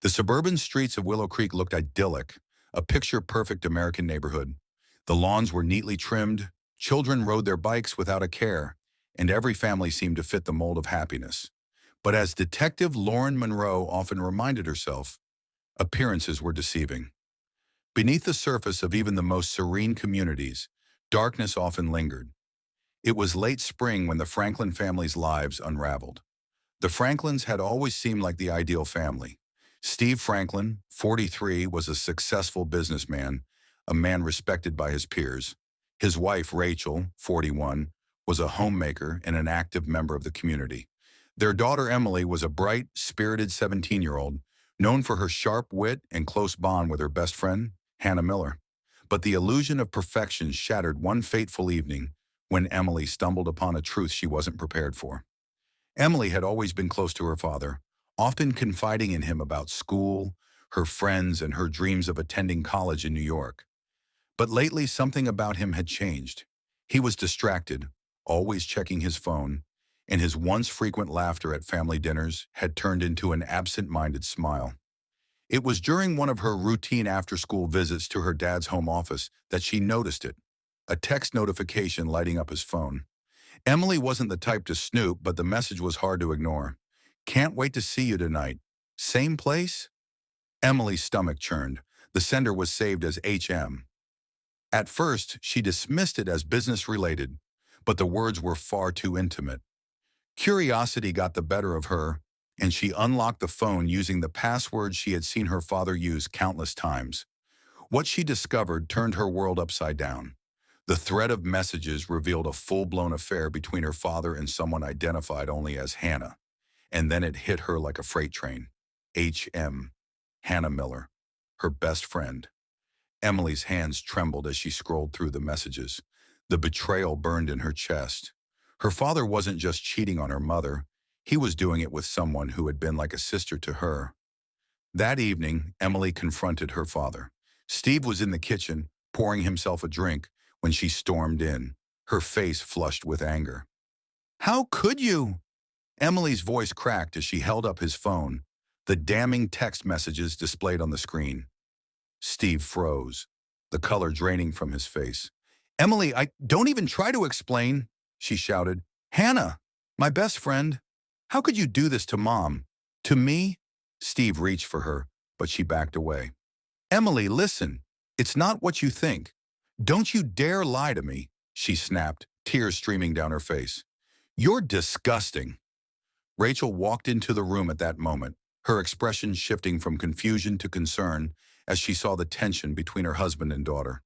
The suburban streets of Willow Creek looked idyllic, a picture-perfect American neighborhood. The lawns were neatly trimmed, children rode their bikes without a care, and every family seemed to fit the mold of happiness. But as Detective Lauren Monroe often reminded herself, appearances were deceiving. Beneath the surface of even the most serene communities, darkness often lingered. It was late spring when the Franklin family's lives unraveled. The Franklins had always seemed like the ideal family. Steve Franklin, 43, was a successful businessman, a man respected by his peers. His wife, Rachel, 41, was a homemaker and an active member of the community. Their daughter, Emily, was a bright, spirited 17-year-old, known for her sharp wit and close bond with her best friend, Hannah Miller. But the illusion of perfection shattered one fateful evening when Emily stumbled upon a truth she wasn't prepared for. Emily had always been close to her father, often confiding in him about school, her friends, and her dreams of attending college in New York. But lately, something about him had changed. He was distracted, always checking his phone, and his once frequent laughter at family dinners had turned into an absent-minded smile. It was during one of her routine after-school visits to her dad's home office that she noticed it, a text notification lighting up his phone. Emily wasn't the type to snoop, but the message was hard to ignore. "Can't wait to see you tonight. Same place?" Emily's stomach churned. The sender was saved as HM. At first, she dismissed it as business-related, but the words were far too intimate. Curiosity got the better of her, and she unlocked the phone using the password she had seen her father use countless times. What she discovered turned her world upside down. The thread of messages revealed a full-blown affair between her father and someone identified only as Hannah. And then it hit her like a freight train. HM, Hannah Miller, her best friend. Emily's hands trembled as she scrolled through the messages. The betrayal burned in her chest. Her father wasn't just cheating on her mother. He was doing it with someone who had been like a sister to her. That evening, Emily confronted her father. Steve was in the kitchen, pouring himself a drink, when she stormed in, her face flushed with anger. "How could you?" Emily's voice cracked as she held up his phone, the damning text messages displayed on the screen. Steve froze, the color draining from his face. "Emily, I don't even try to explain," she shouted. "Hannah, my best friend. How could you do this to Mom? To me?" Steve reached for her, but she backed away. "Emily, listen. It's not what you think. Don't you dare lie to me," she snapped, tears streaming down her face. "You're disgusting." Rachel walked into the room at that moment, her expression shifting from confusion to concern as she saw the tension between her husband and daughter.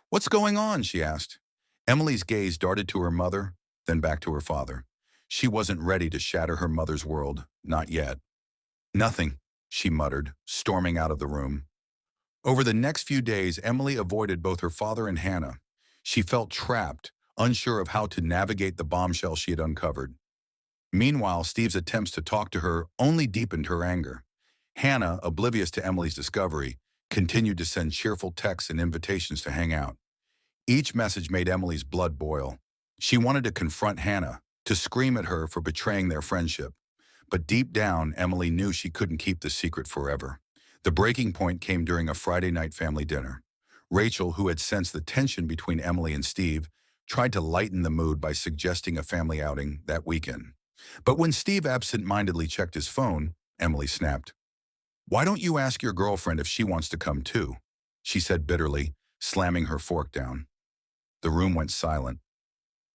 "What's going on?" she asked. Emily's gaze darted to her mother, then back to her father. She wasn't ready to shatter her mother's world, not yet. "Nothing," she muttered, storming out of the room. Over the next few days, Emily avoided both her father and Hannah. She felt trapped, unsure of how to navigate the bombshell she had uncovered. Meanwhile, Steve's attempts to talk to her only deepened her anger. Hannah, oblivious to Emily's discovery, continued to send cheerful texts and invitations to hang out. Each message made Emily's blood boil. She wanted to confront Hannah, to scream at her for betraying their friendship. But deep down, Emily knew she couldn't keep the secret forever. The breaking point came during a Friday night family dinner. Rachel, who had sensed the tension between Emily and Steve, tried to lighten the mood by suggesting a family outing that weekend. But when Steve absent-mindedly checked his phone, Emily snapped. "Why don't you ask your girlfriend if she wants to come too?" she said bitterly, slamming her fork down. The room went silent.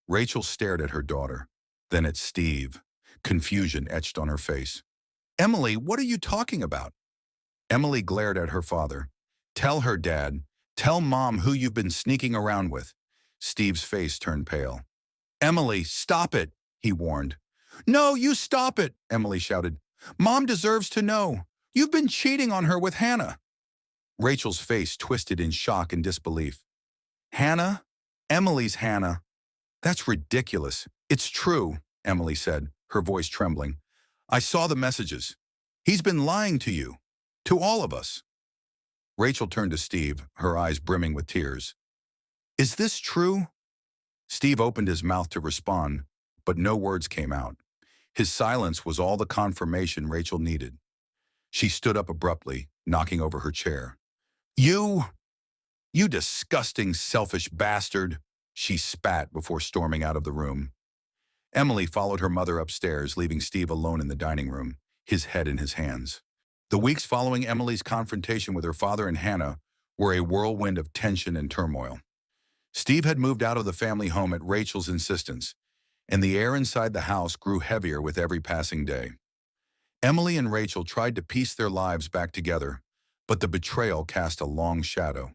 Rachel stared at her daughter, then at Steve. Confusion etched on her face. "Emily, what are you talking about?" Emily glared at her father. "Tell her, Dad. Tell Mom who you've been sneaking around with." Steve's face turned pale. "Emily, stop it," he warned. "No, you stop it," Emily shouted. "Mom deserves to know. You've been cheating on her with Hannah." Rachel's face twisted in shock and disbelief. "Hannah? Emily's Hannah. That's ridiculous. It's true," Emily said, her voice trembling. "I saw the messages. He's been lying to you. To all of us." Rachel turned to Steve, her eyes brimming with tears. "Is this true?" Steve opened his mouth to respond, but no words came out. His silence was all the confirmation Rachel needed. She stood up abruptly, knocking over her chair. You, you disgusting, selfish bastard, she spat before storming out of the room. Emily followed her mother upstairs, leaving Steve alone in the dining room, his head in his hands. The weeks following Emily's confrontation with her father and Hannah were a whirlwind of tension and turmoil. Steve had moved out of the family home at Rachel's insistence, and the air inside the house grew heavier with every passing day. Emily and Rachel tried to piece their lives back together, but the betrayal cast a long shadow.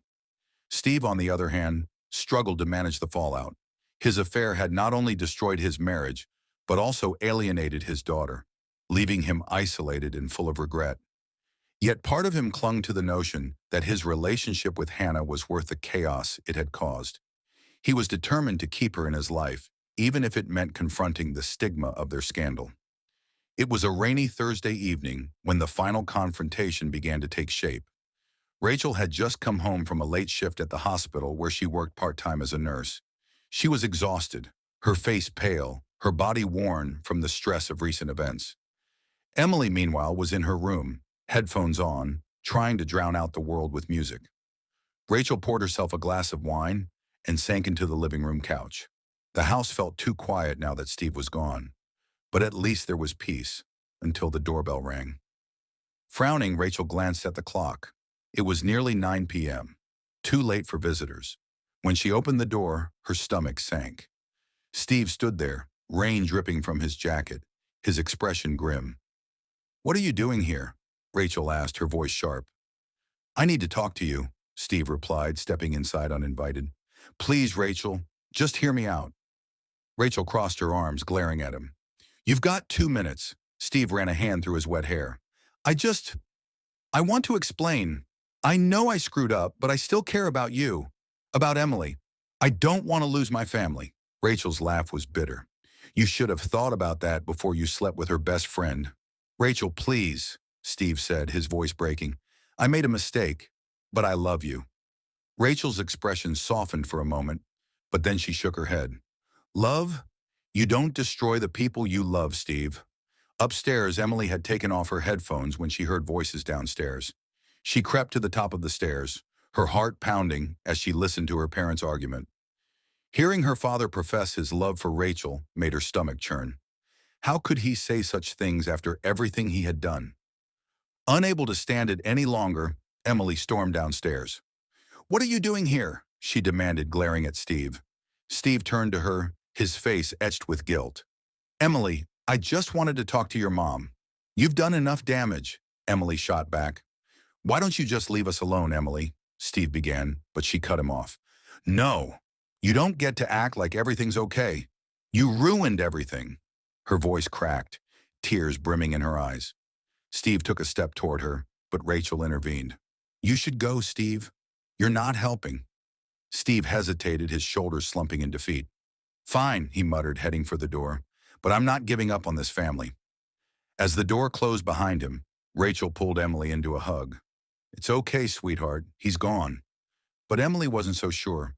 Steve, on the other hand, struggled to manage the fallout. His affair had not only destroyed his marriage, but also alienated his daughter, leaving him isolated and full of regret. Yet part of him clung to the notion that his relationship with Hannah was worth the chaos it had caused. He was determined to keep her in his life, even if it meant confronting the stigma of their scandal. It was a rainy Thursday evening when the final confrontation began to take shape. Rachel had just come home from a late shift at the hospital where she worked part-time as a nurse. She was exhausted, her face pale, her body worn from the stress of recent events. Emily, meanwhile, was in her room, headphones on, trying to drown out the world with music. Rachel poured herself a glass of wine and sank into the living room couch. The house felt too quiet now that Steve was gone, but at least there was peace until the doorbell rang. Frowning, Rachel glanced at the clock. It was nearly 9 p.m., too late for visitors. When she opened the door, her stomach sank. Steve stood there, rain dripping from his jacket, his expression grim. "What are you doing here?" Rachel asked, her voice sharp. "I need to talk to you," Steve replied, stepping inside uninvited. "Please, Rachel, just hear me out." Rachel crossed her arms, glaring at him. "You've got 2 minutes." Steve ran a hand through his wet hair. I want to explain. I know I screwed up, but I still care about you. About Emily. I don't want to lose my family." Rachel's laugh was bitter. "You should have thought about that before you slept with her best friend." "Rachel, please," Steve said, his voice breaking. "I made a mistake, but I love you." Rachel's expression softened for a moment, but then she shook her head. "Love? You don't destroy the people you love, Steve." Upstairs, Emily had taken off her headphones when she heard voices downstairs. She crept to the top of the stairs, her heart pounding as she listened to her parents' argument. Hearing her father profess his love for Rachel made her stomach churn. How could he say such things after everything he had done? Unable to stand it any longer, Emily stormed downstairs. "What are you doing here?" she demanded, glaring at Steve. Steve turned to her, his face etched with guilt. "Emily, I just wanted to talk to your mom." "You've done enough damage," Emily shot back. "Why don't you just leave us alone, Emily?" Steve began, but she cut him off. "No, you don't get to act like everything's okay. You ruined everything." Her voice cracked, tears brimming in her eyes. Steve took a step toward her, but Rachel intervened. "You should go, Steve. You're not helping." Steve hesitated, his shoulders slumping in defeat. "Fine," he muttered, heading for the door, "but I'm not giving up on this family." As the door closed behind him, Rachel pulled Emily into a hug. "It's okay, sweetheart. He's gone." But Emily wasn't so sure.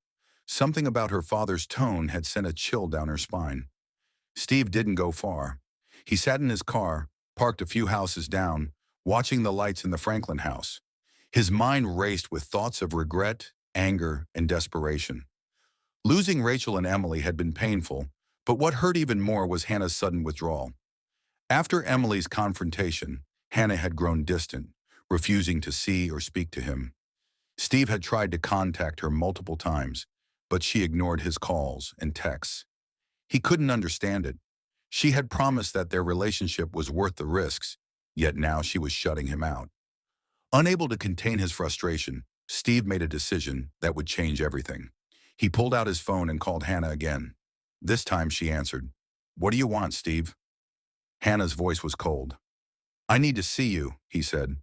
Something about her father's tone had sent a chill down her spine. Steve didn't go far. He sat in his car, parked a few houses down, watching the lights in the Franklin house. His mind raced with thoughts of regret, anger, and desperation. Losing Rachel and Emily had been painful, but what hurt even more was Hannah's sudden withdrawal. After Emily's confrontation, Hannah had grown distant, refusing to see or speak to him. Steve had tried to contact her multiple times, but she ignored his calls and texts. He couldn't understand it. She had promised that their relationship was worth the risks, yet now she was shutting him out. Unable to contain his frustration, Steve made a decision that would change everything. He pulled out his phone and called Hannah again. This time she answered. "What do you want, Steve?" Hannah's voice was cold. "I need to see you," he said.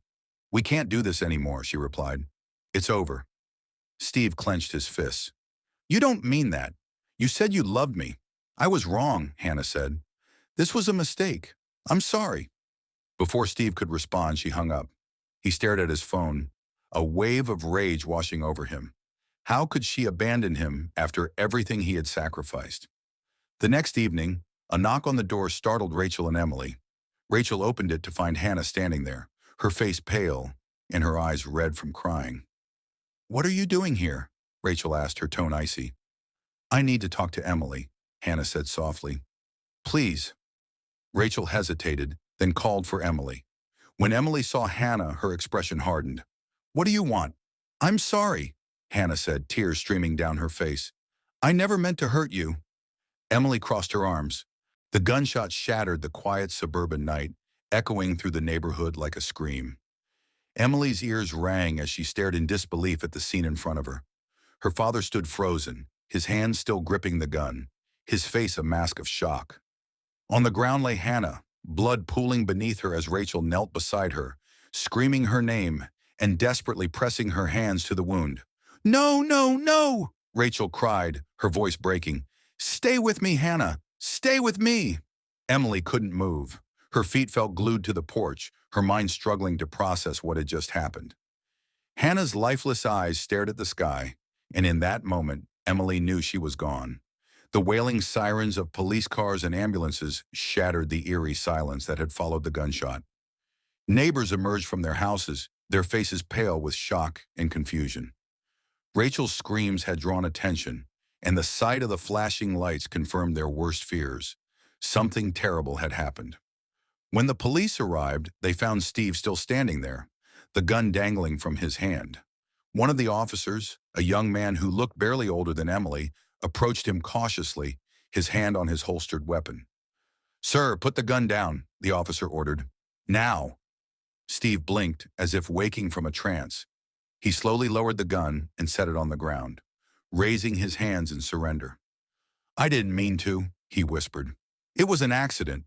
"We can't do this anymore," she replied. "It's over." Steve clenched his fists. "You don't mean that. You said you loved me." "I was wrong," Hannah said. "This was a mistake. I'm sorry." Before Steve could respond, she hung up. He stared at his phone, a wave of rage washing over him. How could she abandon him after everything he had sacrificed? The next evening, a knock on the door startled Rachel and Emily. Rachel opened it to find Hannah standing there, her face pale and her eyes red from crying. "What are you doing here?" Rachel asked, her tone icy. "I need to talk to Emily," Hannah said softly. "Please." Rachel hesitated, then called for Emily. When Emily saw Hannah, her expression hardened. "What do you want?" "I'm sorry," Hannah said, tears streaming down her face. "I never meant to hurt you." Emily crossed her arms. The gunshot shattered the quiet suburban night, echoing through the neighborhood like a scream. Emily's ears rang as she stared in disbelief at the scene in front of her. Her father stood frozen, his hands still gripping the gun, his face a mask of shock. On the ground lay Hannah, blood pooling beneath her as Rachel knelt beside her, screaming her name and desperately pressing her hands to the wound. "No, no, no!" Rachel cried, her voice breaking. "Stay with me, Hannah! Stay with me!" Emily couldn't move. Her feet felt glued to the porch, her mind struggling to process what had just happened. Hannah's lifeless eyes stared at the sky, and in that moment, Emily knew she was gone. The wailing sirens of police cars and ambulances shattered the eerie silence that had followed the gunshot. Neighbors emerged from their houses, their faces pale with shock and confusion. Rachel's screams had drawn attention, and the sight of the flashing lights confirmed their worst fears. Something terrible had happened. When the police arrived, they found Steve still standing there, the gun dangling from his hand. One of the officers, a young man who looked barely older than Emily, approached him cautiously, his hand on his holstered weapon. "Sir, put the gun down," the officer ordered. "Now." Steve blinked, as if waking from a trance. He slowly lowered the gun and set it on the ground, raising his hands in surrender. "I didn't mean to," he whispered. "It was an accident."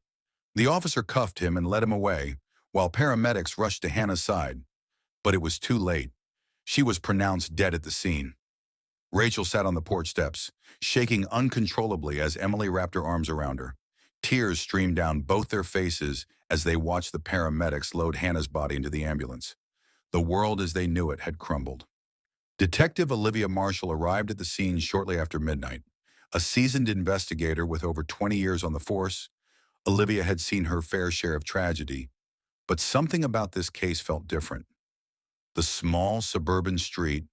The officer cuffed him and led him away, while paramedics rushed to Hannah's side. But it was too late. She was pronounced dead at the scene. Rachel sat on the porch steps, shaking uncontrollably as Emily wrapped her arms around her. Tears streamed down both their faces as they watched the paramedics load Hannah's body into the ambulance. The world as they knew it had crumbled. Detective Olivia Marshall arrived at the scene shortly after midnight. A seasoned investigator with over 20 years on the force, Olivia had seen her fair share of tragedy, but something about this case felt different. The small suburban street,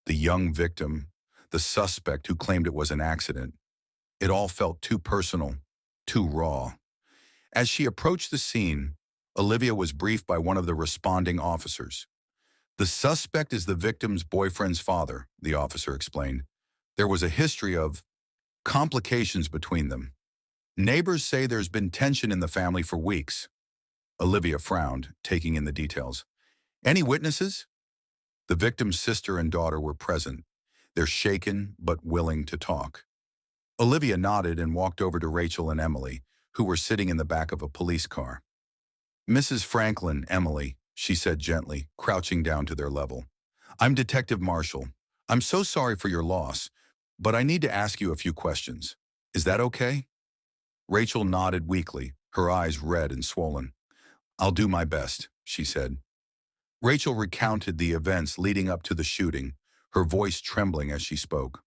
the young victim, the suspect who claimed it was an accident. It all felt too personal, too raw. As she approached the scene, Olivia was briefed by one of the responding officers. "The suspect is the victim's boyfriend's father," the officer explained. "There was a history of complications between them. Neighbors say there's been tension in the family for weeks." Olivia frowned, taking in the details. "Any witnesses?" The victim's sister and daughter were present. They're shaken but willing to talk. Olivia nodded and walked over to Rachel and Emily, who were sitting in the back of a police car. "Mrs. Franklin, Emily," she said gently, crouching down to their level. "I'm Detective Marshall. I'm so sorry for your loss, but I need to ask you a few questions. Is that okay?" Rachel nodded weakly, her eyes red and swollen. "I'll do my best," she said. Rachel recounted the events leading up to the shooting, her voice trembling as she spoke.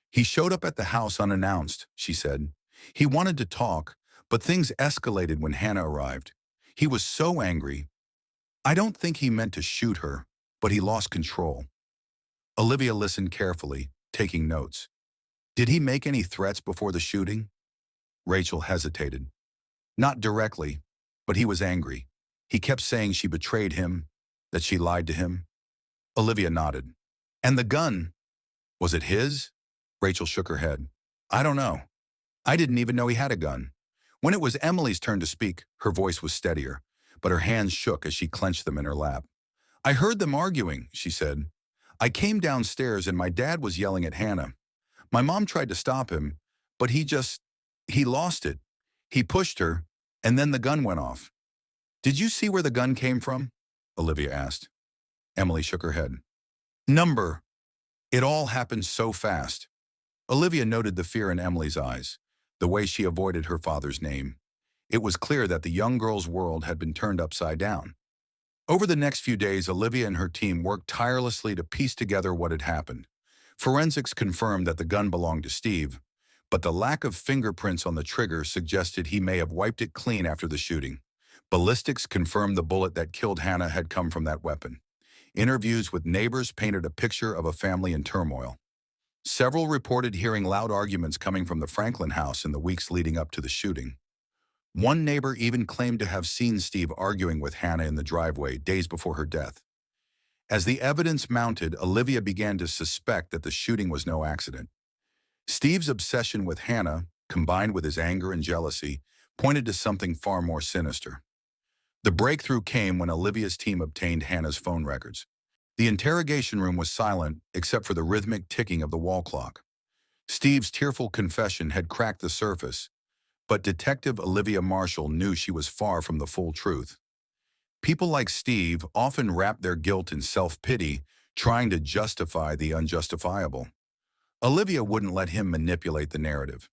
"He showed up at the house unannounced," she said. "He wanted to talk, but things escalated when Hannah arrived. He was so angry. I don't think he meant to shoot her, but he lost control." Olivia listened carefully, taking notes. "Did he make any threats before the shooting?" Rachel hesitated. "Not directly, but he was angry. He kept saying she betrayed him, that she lied to him." Olivia nodded. "And the gun, was it his?" Rachel shook her head. "I don't know. I didn't even know he had a gun." When it was Emily's turn to speak, her voice was steadier, but her hands shook as she clenched them in her lap. "I heard them arguing," she said. "I came downstairs and my dad was yelling at Hannah. My mom tried to stop him, but he lost it. He pushed her, and then the gun went off." "Did you see where the gun came from?" Olivia asked. Emily shook her head. "Number. It all happened so fast." Olivia noted the fear in Emily's eyes, the way she avoided her father's name. It was clear that the young girl's world had been turned upside down. Over the next few days, Olivia and her team worked tirelessly to piece together what had happened. Forensics confirmed that the gun belonged to Steve, but the lack of fingerprints on the trigger suggested he may have wiped it clean after the shooting. Ballistics confirmed the bullet that killed Hannah had come from that weapon. Interviews with neighbors painted a picture of a family in turmoil. Several reported hearing loud arguments coming from the Franklin house in the weeks leading up to the shooting. One neighbor even claimed to have seen Steve arguing with Hannah in the driveway days before her death. As the evidence mounted, Olivia began to suspect that the shooting was no accident. Steve's obsession with Hannah, combined with his anger and jealousy, pointed to something far more sinister. The breakthrough came when Olivia's team obtained Hannah's phone records. The interrogation room was silent except for the rhythmic ticking of the wall clock. Steve's tearful confession had cracked the surface, but Detective Olivia Marshall knew she was far from the full truth. People like Steve often wrap their guilt in self-pity, trying to justify the unjustifiable. Olivia wouldn't let him manipulate the narrative.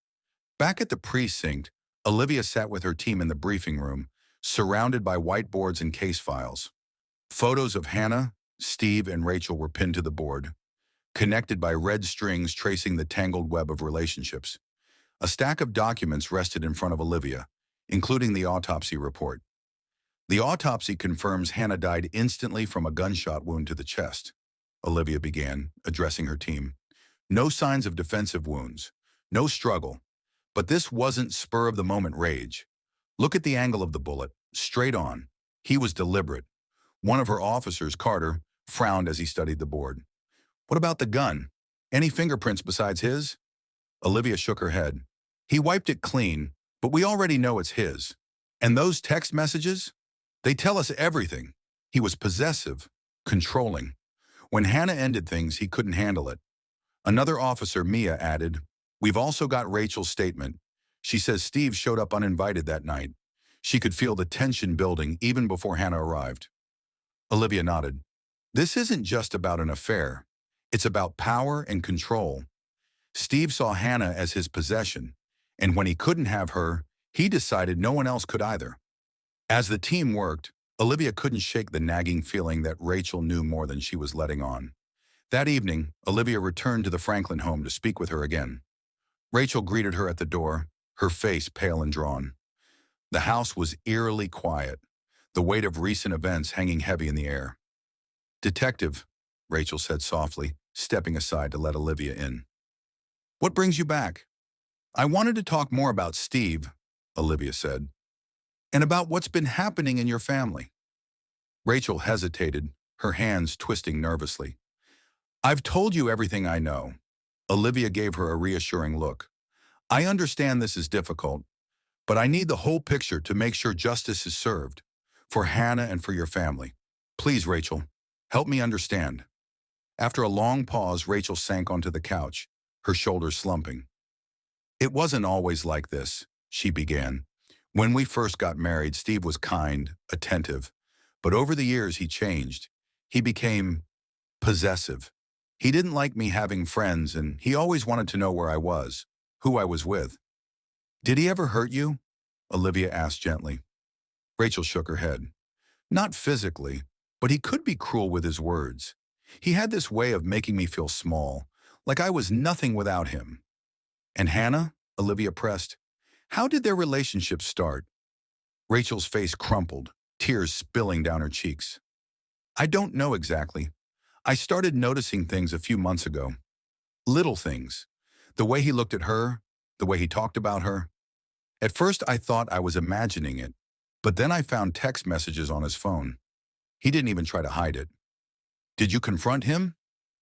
Back at the precinct, Olivia sat with her team in the briefing room, surrounded by whiteboards and case files. Photos of Hannah, Steve, and Rachel were pinned to the board, connected by red strings tracing the tangled web of relationships. A stack of documents rested in front of Olivia, including the autopsy report. The autopsy confirms Hannah died instantly from a gunshot wound to the chest, Olivia began, addressing her team. No signs of defensive wounds, no struggle, but this wasn't spur-of-the-moment rage. Look at the angle of the bullet, straight on. He was deliberate. One of her officers, Carter, frowned as he studied the board. What about the gun? Any fingerprints besides his? Olivia shook her head. He wiped it clean, but we already know it's his. And those text messages? They tell us everything. He was possessive, controlling. When Hannah ended things, he couldn't handle it. Another officer, Mia, added, "We've also got Rachel's statement. She says Steve showed up uninvited that night. She could feel the tension building even before Hannah arrived." Olivia nodded. This isn't just about an affair. It's about power and control. Steve saw Hannah as his possession, and when he couldn't have her, he decided no one else could either. As the team worked, Olivia couldn't shake the nagging feeling that Rachel knew more than she was letting on. That evening, Olivia returned to the Franklin home to speak with her again. Rachel greeted her at the door, her face pale and drawn. The house was eerily quiet, the weight of recent events hanging heavy in the air. "Detective," Rachel said softly, stepping aside to let Olivia in. "What brings you back?" "I wanted to talk more about Steve," Olivia said, "and about what's been happening in your family." Rachel hesitated, her hands twisting nervously. "I've told you everything I know." Olivia gave her a reassuring look. "I understand this is difficult, but I need the whole picture to make sure justice is served, for Hannah and for your family. Please, Rachel, help me understand." After a long pause, Rachel sank onto the couch, her shoulders slumping. "It wasn't always like this," she began. "When we first got married, Steve was kind, attentive, but over the years he changed. He became possessive. He didn't like me having friends, and he always wanted to know where I was, who I was with." "Did he ever hurt you?" Olivia asked gently. Rachel shook her head. "Not physically, but he could be cruel with his words. He had this way of making me feel small, like I was nothing without him." "And Hannah?" Olivia pressed. "How did their relationship start?" Rachel's face crumpled, tears spilling down her cheeks. "I don't know exactly. I started noticing things a few months ago. Little things. The way he looked at her, the way he talked about her. At first I thought I was imagining it, but then I found text messages on his phone. He didn't even try to hide it." "Did you confront him?"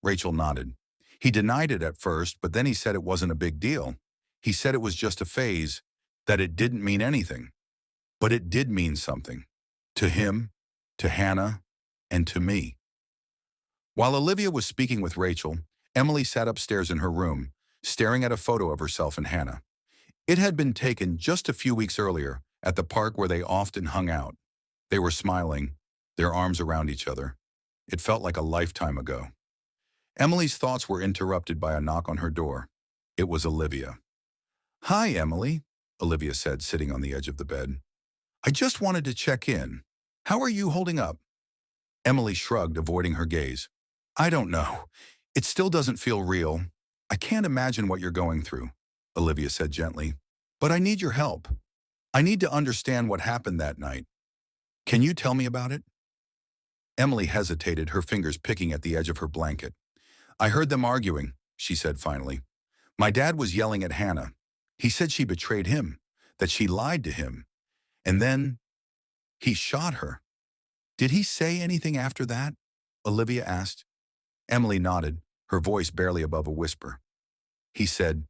Rachel nodded. "He denied it at first, but then he said it wasn't a big deal. He said it was just a phase, that it didn't mean anything. But it did mean something. To him, to Hannah, and to me." While Olivia was speaking with Rachel, Emily sat upstairs in her room, staring at a photo of herself and Hannah. It had been taken just a few weeks earlier at the park where they often hung out. They were smiling, their arms around each other. It felt like a lifetime ago. Emily's thoughts were interrupted by a knock on her door. It was Olivia. "Hi, Emily," Olivia said, sitting on the edge of the bed. "I just wanted to check in. How are you holding up?" Emily shrugged, avoiding her gaze. "I don't know. It still doesn't feel real. I can't imagine what you're going through," Olivia said gently. "But I need your help. I need to understand what happened that night." Can you tell me about it? Emily hesitated, her fingers picking at the edge of her blanket. I heard them arguing, she said finally. My dad was yelling at Hannah. He said she betrayed him, that she lied to him, and then he shot her. Did he say anything after that? Olivia asked. Emily nodded, her voice barely above a whisper. He said,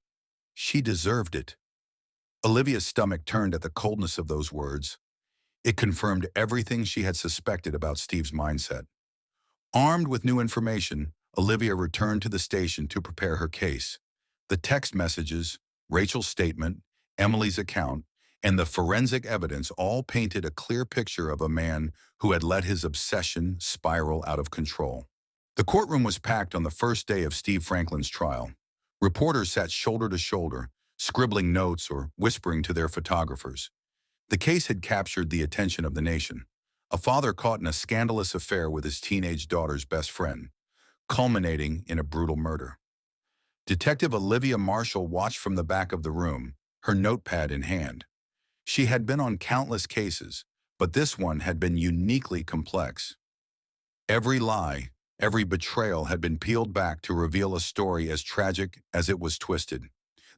she deserved it. Olivia's stomach turned at the coldness of those words. It confirmed everything she had suspected about Steve's mindset. Armed with new information, Olivia returned to the station to prepare her case. The text messages, Rachel's statement, Emily's account, and the forensic evidence all painted a clear picture of a man who had let his obsession spiral out of control. The courtroom was packed on the first day of Steve Franklin's trial. Reporters sat shoulder to shoulder, scribbling notes or whispering to their photographers. The case had captured the attention of the nation. A father caught in a scandalous affair with his teenage daughter's best friend, culminating in a brutal murder. Detective Olivia Marshall watched from the back of the room, her notepad in hand. She had been on countless cases, but this one had been uniquely complex. Every lie, every betrayal had been peeled back to reveal a story as tragic as it was twisted.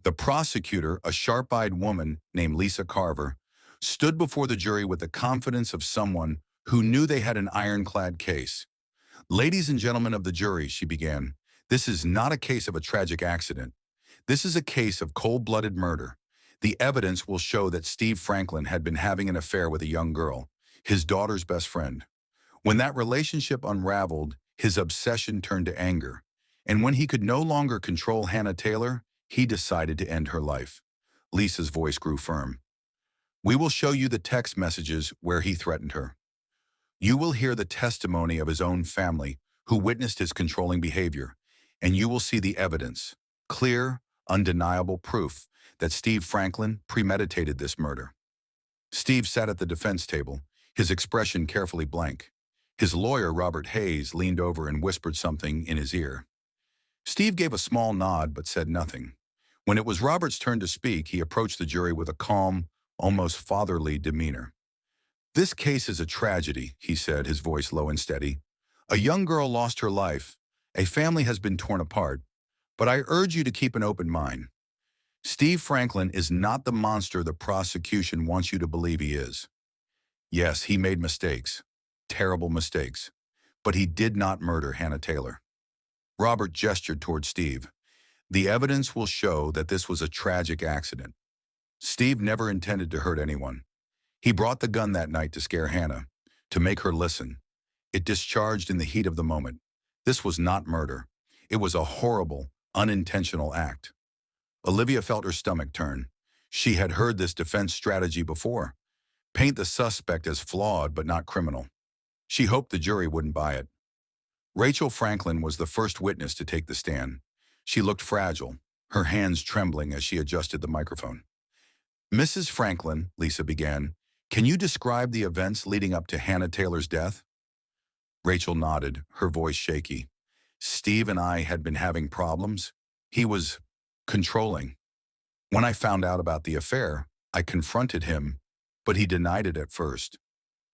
The prosecutor, a sharp-eyed woman named Lisa Carver, stood before the jury with the confidence of someone who knew they had an ironclad case. Ladies and gentlemen of the jury, she began, this is not a case of a tragic accident. This is a case of cold-blooded murder. The evidence will show that Steve Franklin had been having an affair with a young girl, his daughter's best friend. When that relationship unraveled, his obsession turned to anger. And when he could no longer control Hannah Taylor, he decided to end her life. Lisa's voice grew firm. We will show you the text messages where he threatened her. You will hear the testimony of his own family who witnessed his controlling behavior, and you will see the evidence, clear, undeniable proof that Steve Franklin premeditated this murder. Steve sat at the defense table, his expression carefully blank. His lawyer, Robert Hayes, leaned over and whispered something in his ear. Steve gave a small nod but said nothing. When it was Robert's turn to speak, he approached the jury with a calm, almost fatherly demeanor. This case is a tragedy, he said, his voice low and steady. A young girl lost her life. A family has been torn apart. But I urge you to keep an open mind. Steve Franklin is not the monster the prosecution wants you to believe he is. Yes, he made mistakes, terrible mistakes, but he did not murder Hannah Taylor. Robert gestured toward Steve. The evidence will show that this was a tragic accident. Steve never intended to hurt anyone. He brought the gun that night to scare Hannah, to make her listen. It discharged in the heat of the moment. This was not murder. It was a horrible, unintentional act. Olivia felt her stomach turn. She had heard this defense strategy before. Paint the suspect as flawed but not criminal. She hoped the jury wouldn't buy it. Rachel Franklin was the first witness to take the stand. She looked fragile, her hands trembling as she adjusted the microphone. Mrs. Franklin, Lisa began, can you describe the events leading up to Hannah Taylor's death? Rachel nodded, her voice shaky. Steve and I had been having problems. He was controlling. When I found out about the affair, I confronted him, but he denied it at first.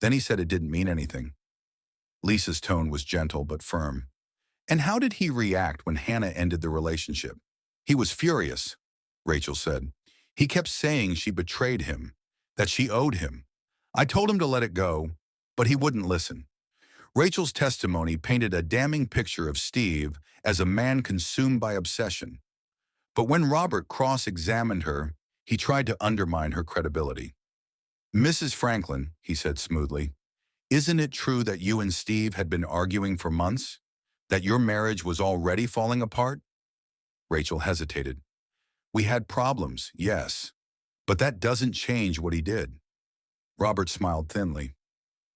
Then he said it didn't mean anything. Lisa's tone was gentle but firm. And how did he react when Hannah ended the relationship? He was furious, Rachel said. He kept saying she betrayed him, that she owed him. I told him to let it go, but he wouldn't listen. Rachel's testimony painted a damning picture of Steve as a man consumed by obsession. But when Robert cross-examined her, he tried to undermine her credibility. Mrs. Franklin, he said smoothly, isn't it true that you and Steve had been arguing for months? That your marriage was already falling apart? Rachel hesitated. We had problems, yes, but that doesn't change what he did. Robert smiled thinly.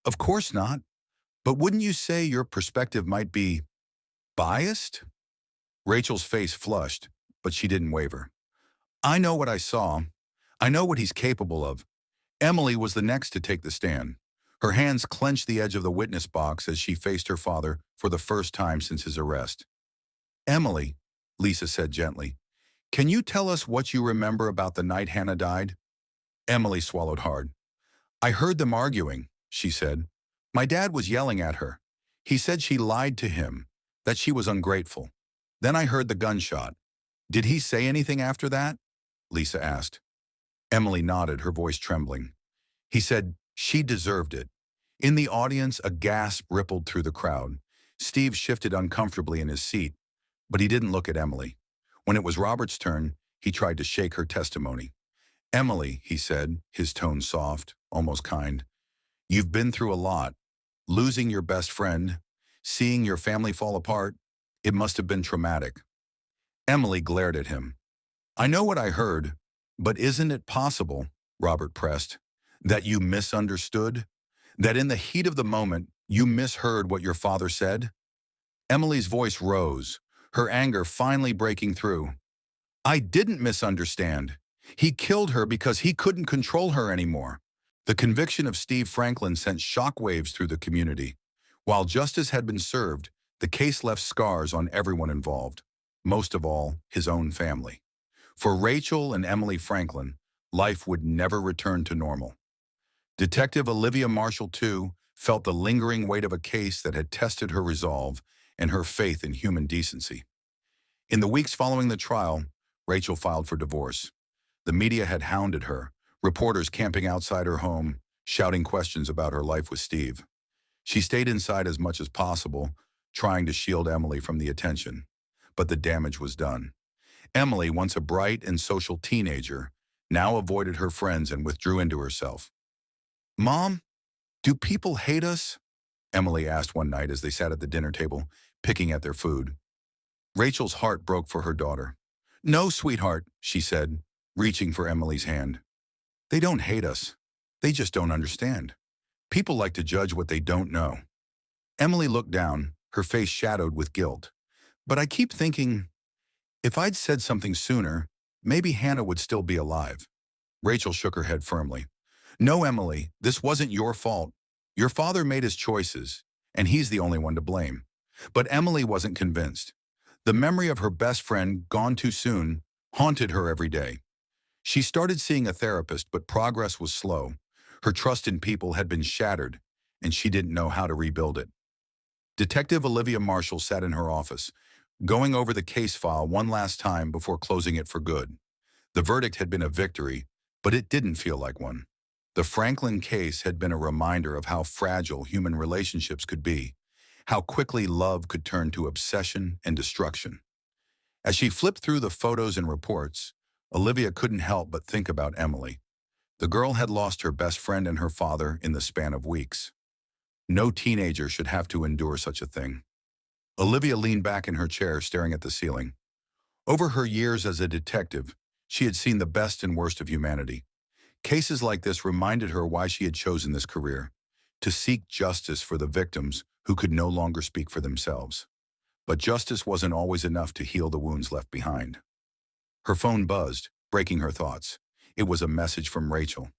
Of course not, but wouldn't you say your perspective might be biased? Rachel's face flushed, but she didn't waver. I know what I saw. I know what he's capable of. Emily was the next to take the stand. Her hands clenched the edge of the witness box as she faced her father for the first time since his arrest. Emily, Lisa said gently, can you tell us what you remember about the night Hannah died? Emily swallowed hard. I heard them arguing, she said. My dad was yelling at her. He said she lied to him, that she was ungrateful. Then I heard the gunshot. Did he say anything after that? Lisa asked. Emily nodded, her voice trembling. He said she deserved it. In the audience, a gasp rippled through the crowd. Steve shifted uncomfortably in his seat, but he didn't look at Emily. When it was Robert's turn, he tried to shake her testimony. Emily, he said, his tone soft, almost kind, you've been through a lot. Losing your best friend, seeing your family fall apart, it must have been traumatic. Emily glared at him. I know what I heard, but isn't it possible, Robert pressed, that you misunderstood? That in the heat of the moment, you misheard what your father said? Emily's voice rose, her anger finally breaking through. I didn't misunderstand. He killed her because he couldn't control her anymore. The conviction of Steve Franklin sent shockwaves through the community. While justice had been served, the case left scars on everyone involved, most of all, his own family. For Rachel and Emily Franklin, life would never return to normal. Detective Olivia Marshall, too, felt the lingering weight of a case that had tested her resolve and her faith in human decency. In the weeks following the trial, Rachel filed for divorce. The media had hounded her, reporters camping outside her home, shouting questions about her life with Steve. She stayed inside as much as possible, trying to shield Emily from the attention. But the damage was done. Emily, once a bright and social teenager, now avoided her friends and withdrew into herself. Mom, do people hate us? Emily asked one night as they sat at the dinner table, picking at their food. Rachel's heart broke for her daughter. No, sweetheart, she said, reaching for Emily's hand. They don't hate us. They just don't understand. People like to judge what they don't know. Emily looked down, her face shadowed with guilt. But I keep thinking, if I'd said something sooner, maybe Hannah would still be alive. Rachel shook her head firmly. No, Emily, this wasn't your fault. Your father made his choices, and he's the only one to blame. But Emily wasn't convinced. The memory of her best friend, gone too soon, haunted her every day. She started seeing a therapist, but progress was slow. Her trust in people had been shattered, and she didn't know how to rebuild it. Detective Olivia Marshall sat in her office, going over the case file one last time before closing it for good. The verdict had been a victory, but it didn't feel like one. The Franklin case had been a reminder of how fragile human relationships could be, how quickly love could turn to obsession and destruction. As she flipped through the photos and reports, Olivia couldn't help but think about Emily. The girl had lost her best friend and her father in the span of weeks. No teenager should have to endure such a thing. Olivia leaned back in her chair, staring at the ceiling. Over her years as a detective, she had seen the best and worst of humanity. Cases like this reminded her why she had chosen this career, to seek justice for the victims who could no longer speak for themselves. But justice wasn't always enough to heal the wounds left behind. Her phone buzzed, breaking her thoughts. It was a message from Rachel.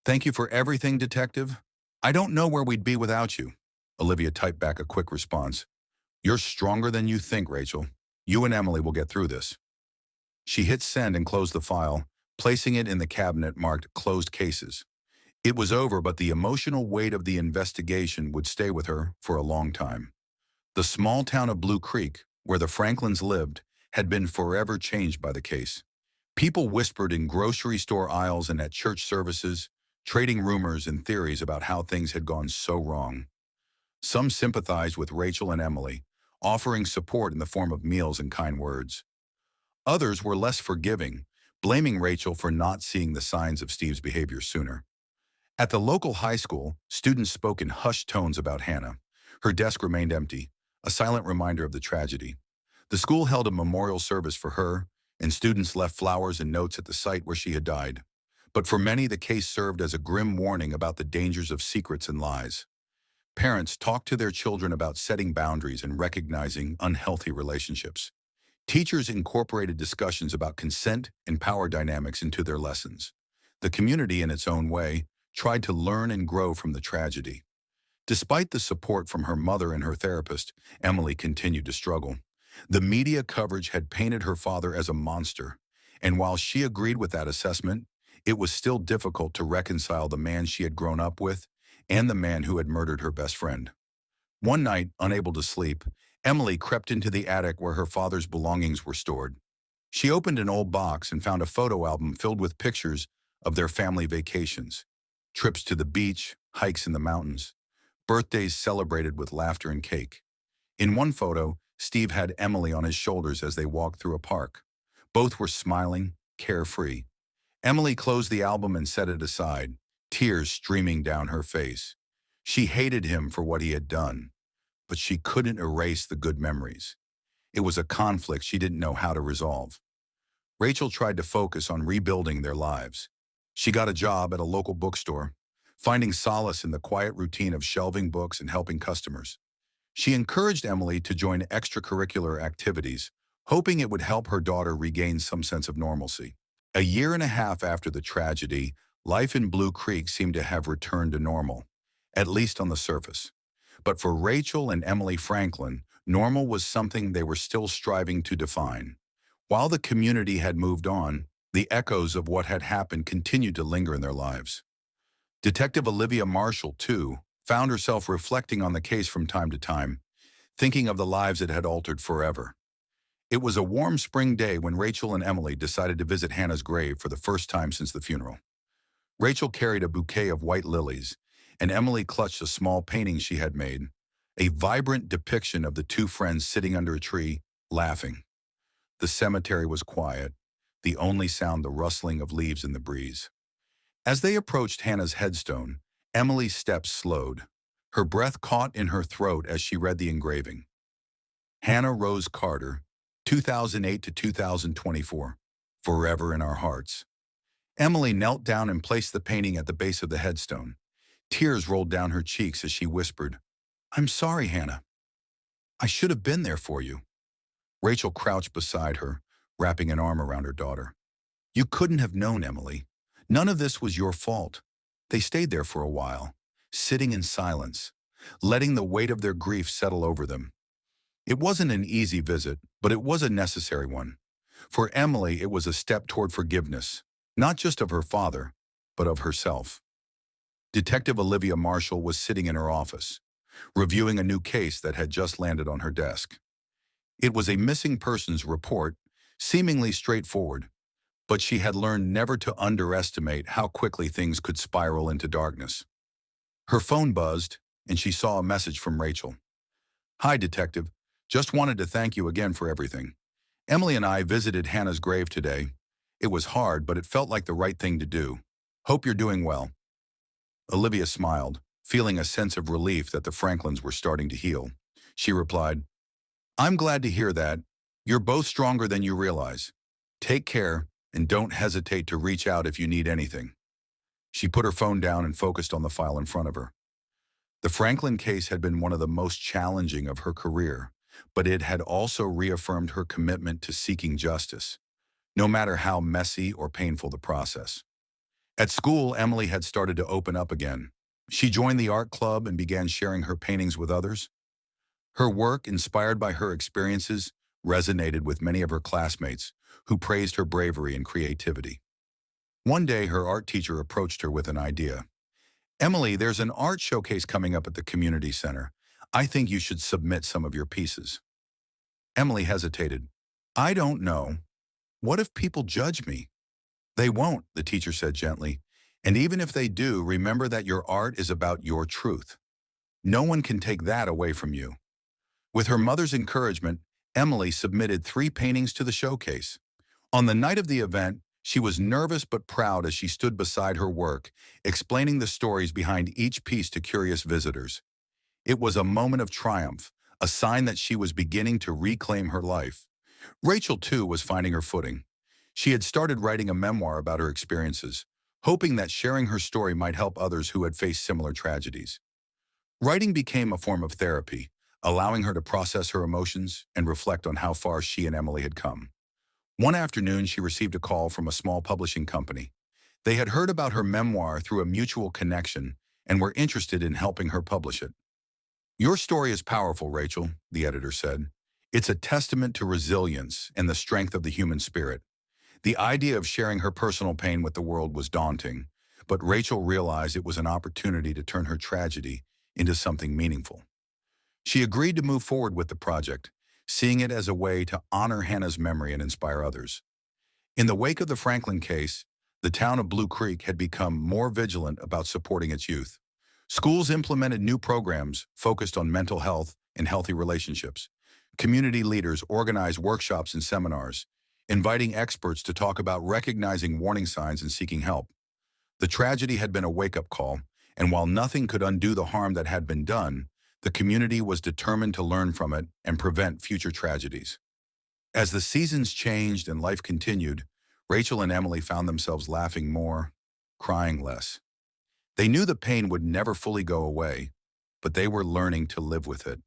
Thank you for everything, Detective. I don't know where we'd be without you. Olivia typed back a quick response. You're stronger than you think, Rachel. You and Emily will get through this. She hit send and closed the file, placing it in the cabinet marked Closed Cases. It was over, but the emotional weight of the investigation would stay with her for a long time. The small town of Blue Creek, where the Franklins lived, had been forever changed by the case. People whispered in grocery store aisles and at church services, trading rumors and theories about how things had gone so wrong. Some sympathized with Rachel and Emily, offering support in the form of meals and kind words. Others were less forgiving, blaming Rachel for not seeing the signs of Steve's behavior sooner. At the local high school, students spoke in hushed tones about Hannah. Her desk remained empty, a silent reminder of the tragedy. The school held a memorial service for her, and students left flowers and notes at the site where she had died. But for many, the case served as a grim warning about the dangers of secrets and lies. Parents talked to their children about setting boundaries and recognizing unhealthy relationships. Teachers incorporated discussions about consent and power dynamics into their lessons. The community, in its own way, tried to learn and grow from the tragedy. Despite the support from her mother and her therapist, Emily continued to struggle. The media coverage had painted her father as a monster, and while she agreed with that assessment, it was still difficult to reconcile the man she had grown up with and the man who had murdered her best friend. One night, unable to sleep, Emily crept into the attic where her father's belongings were stored. She opened an old box and found a photo album filled with pictures of their family vacations, trips to the beach, hikes in the mountains, birthdays celebrated with laughter and cake. In one photo, Steve had Emily on his shoulders as they walked through a park. Both were smiling, carefree. Emily closed the album and set it aside, tears streaming down her face. She hated him for what he had done, but she couldn't erase the good memories. It was a conflict she didn't know how to resolve. Rachel tried to focus on rebuilding their lives. She got a job at a local bookstore, finding solace in the quiet routine of shelving books and helping customers. She encouraged Emily to join extracurricular activities, hoping it would help her daughter regain some sense of normalcy. A year and a half after the tragedy, life in Blue Creek seemed to have returned to normal, at least on the surface. But for Rachel and Emily Franklin, normal was something they were still striving to define. While the community had moved on, the echoes of what had happened continued to linger in their lives. Detective Olivia Marshall, too, found herself reflecting on the case from time to time, thinking of the lives it had altered forever. It was a warm spring day when Rachel and Emily decided to visit Hannah's grave for the first time since the funeral. Rachel carried a bouquet of white lilies, and Emily clutched a small painting she had made, a vibrant depiction of the two friends sitting under a tree, laughing. The cemetery was quiet, the only sound the rustling of leaves in the breeze. As they approached Hannah's headstone, Emily's steps slowed. Her breath caught in her throat as she read the engraving. Hannah Rose Carter, 2008 to 2024, forever in our hearts. Emily knelt down and placed the painting at the base of the headstone. Tears rolled down her cheeks as she whispered, "I'm sorry, Hannah. I should have been there for you." Rachel crouched beside her, wrapping an arm around her daughter. "You couldn't have known, Emily. None of this was your fault." They stayed there for a while, sitting in silence, letting the weight of their grief settle over them. It wasn't an easy visit, but it was a necessary one. For Emily, it was a step toward forgiveness, not just of her father, but of herself. Detective Olivia Marshall was sitting in her office, reviewing a new case that had just landed on her desk. It was a missing persons report, seemingly straightforward, but she had learned never to underestimate how quickly things could spiral into darkness. Her phone buzzed, and she saw a message from Rachel. "Hi, Detective. Just wanted to thank you again for everything. Emily and I visited Hannah's grave today. It was hard, but it felt like the right thing to do. Hope you're doing well." Olivia smiled, feeling a sense of relief that the Franklins were starting to heal. She replied, "I'm glad to hear that. You're both stronger than you realize. Take care, and don't hesitate to reach out if you need anything." She put her phone down and focused on the file in front of her. The Franklin case had been one of the most challenging of her career, but it had also reaffirmed her commitment to seeking justice, no matter how messy or painful the process. At school, Emily had started to open up again. She joined the art club and began sharing her paintings with others. Her work, inspired by her experiences, resonated with many of her classmates, who praised her bravery and creativity. One day, her art teacher approached her with an idea. "Emily, there's an art showcase coming up at the community center. I think you should submit some of your pieces." Emily hesitated. "I don't know. What if people judge me?" "They won't," the teacher said gently. "And even if they do, remember that your art is about your truth. No one can take that away from you." With her mother's encouragement, Emily submitted 3 paintings to the showcase. On the night of the event, she was nervous but proud as she stood beside her work, explaining the stories behind each piece to curious visitors. It was a moment of triumph, a sign that she was beginning to reclaim her life. Rachel, too, was finding her footing. She had started writing a memoir about her experiences, hoping that sharing her story might help others who had faced similar tragedies. Writing became a form of therapy, allowing her to process her emotions and reflect on how far she and Emily had come. One afternoon, she received a call from a small publishing company. They had heard about her memoir through a mutual connection and were interested in helping her publish it. "Your story is powerful, Rachel," the editor said. "It's a testament to resilience and the strength of the human spirit." The idea of sharing her personal pain with the world was daunting, but Rachel realized it was an opportunity to turn her tragedy into something meaningful. She agreed to move forward with the project, seeing it as a way to honor Hannah's memory and inspire others. In the wake of the Franklin case, the town of Blue Creek had become more vigilant about supporting its youth. Schools implemented new programs focused on mental health and healthy relationships. Community leaders organized workshops and seminars, inviting experts to talk about recognizing warning signs and seeking help. The tragedy had been a wake-up call, and while nothing could undo the harm that had been done, the community was determined to learn from it and prevent future tragedies. As the seasons changed and life continued, Rachel and Emily found themselves laughing more, crying less. They knew the pain would never fully go away, but they were learning to live with it.